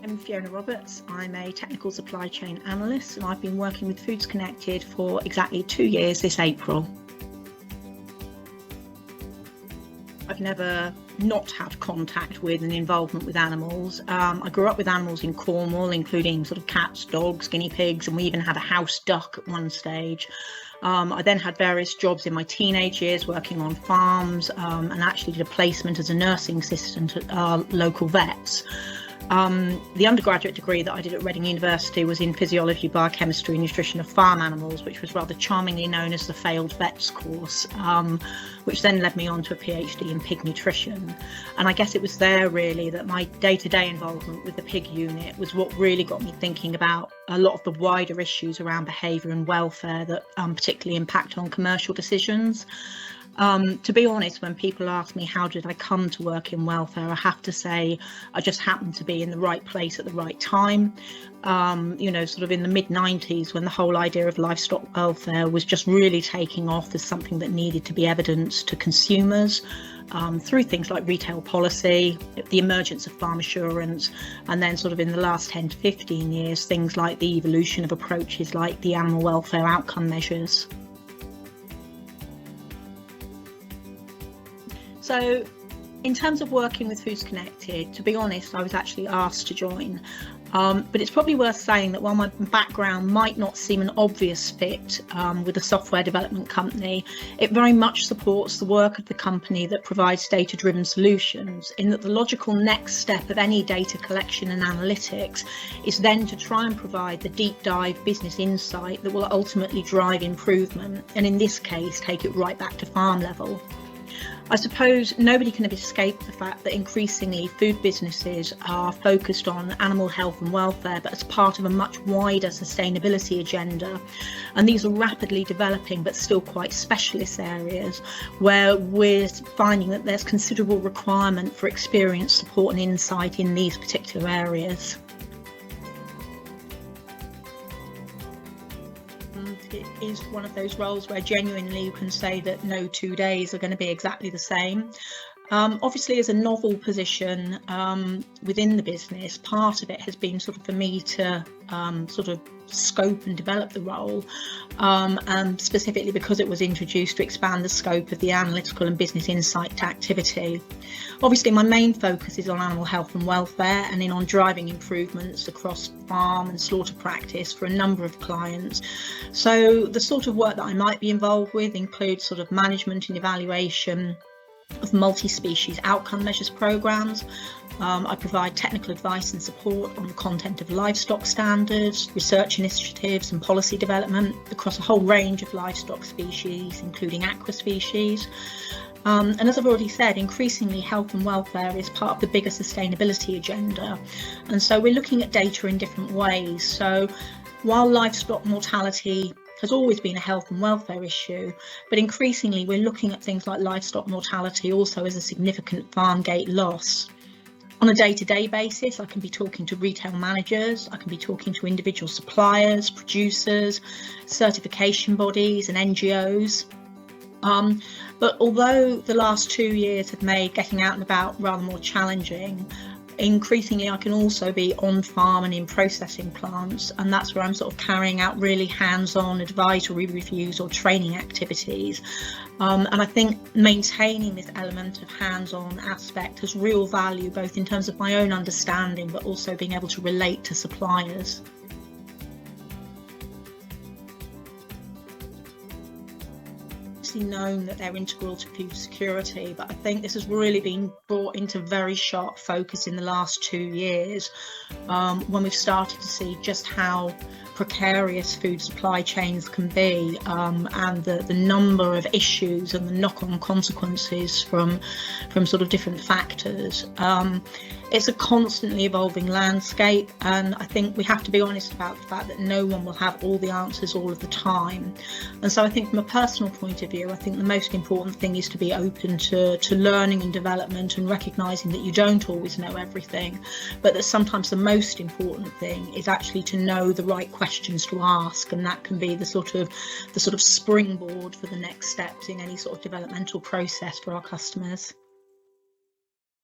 I'm Fiona Roberts. I'm a technical supply chain analyst and I've been working with Foods Connected for exactly 2 years this April. I've never not had contact with and involvement with animals. I grew up with animals in Cornwall, including sort of cats, dogs, guinea pigs, and we even had a house duck at one stage. I then had various jobs in my teenage years working on farms and actually did a placement as a nursing assistant at our local vets. The undergraduate degree that I did at Reading University was in physiology, biochemistry and nutrition of farm animals, which was rather charmingly known as the failed vets course, which then led me on to a PhD in pig nutrition. And I guess it was there really that my day-to-day involvement with the pig unit was what really got me thinking about a lot of the wider issues around behaviour and welfare that particularly impact on commercial decisions. To be honest, when people ask me how did I come to work in welfare, I have to say I just happened to be in the right place at the right time. Sort of in the mid-90s when the whole idea of livestock welfare was just really taking off as something that needed to be evidenced to consumers through things like retail policy, the emergence of farm assurance, and then sort of in the last 10 to 15 years, things like the evolution of approaches like the animal welfare outcome measures. So in terms of working with Foods Connected, to be honest, I was actually asked to join. But it's probably worth saying that while my background might not seem an obvious fit with a software development company, it very much supports the work of the company that provides data-driven solutions, in that the logical next step of any data collection and analytics is then to try and provide the deep dive business insight that will ultimately drive improvement, and in this case, take it right back to farm level. I suppose nobody can have escaped the fact that increasingly food businesses are focused on animal health and welfare, but as part of a much wider sustainability agenda. And these are rapidly developing, but still quite specialist areas where we're finding that there's considerable requirement for experience, support and insight in these particular areas. It is one of those roles where genuinely you can say that no 2 days are going to be exactly the same. Obviously, as a novel position within the business, part of it has been sort of for me to sort of scope and develop the role, and specifically because it was introduced to expand the scope of the analytical and business insight activity. Obviously, my main focus is on animal health and welfare and on driving improvements across farm and slaughter practice for a number of clients. So the sort of work that I might be involved with includes sort of management and evaluation of multi-species outcome measures programs. I provide technical advice and support on the content of livestock standards, research initiatives and policy development across a whole range of livestock species, including aqua species. And as I've already said, increasingly health and welfare is part of the bigger sustainability agenda. And so we're looking at data in different ways. So while livestock mortality has always been a health and welfare issue, but increasingly we're looking at things like livestock mortality also as a significant farm gate loss. On a day-to-day basis, I can be talking to retail managers, I can be talking to individual suppliers, producers, certification bodies and NGOs. But although the last 2 years have made getting out and about rather more challenging, increasingly I can also be on farm and in processing plants, and that's where I'm sort of carrying out really hands-on advisory reviews or training activities. And I think maintaining this element of hands-on aspect has real value, both in terms of my own understanding but also being able to relate to suppliers. Known that they're integral to food security, but I think this has really been brought into very sharp focus in the last 2 years when we've started to see just how precarious food supply chains can be, and the number of issues and the knock-on consequences from sort of different factors. It's a constantly evolving landscape, and I think we have to be honest about the fact that no one will have all the answers all of the time. And so I think from a personal point of view, I think the most important thing is to be open to learning and development and recognising that you don't always know everything, but that sometimes the most important thing is actually to know the right questions to ask, and that can be the sort of springboard for the next steps in any sort of developmental process for our customers.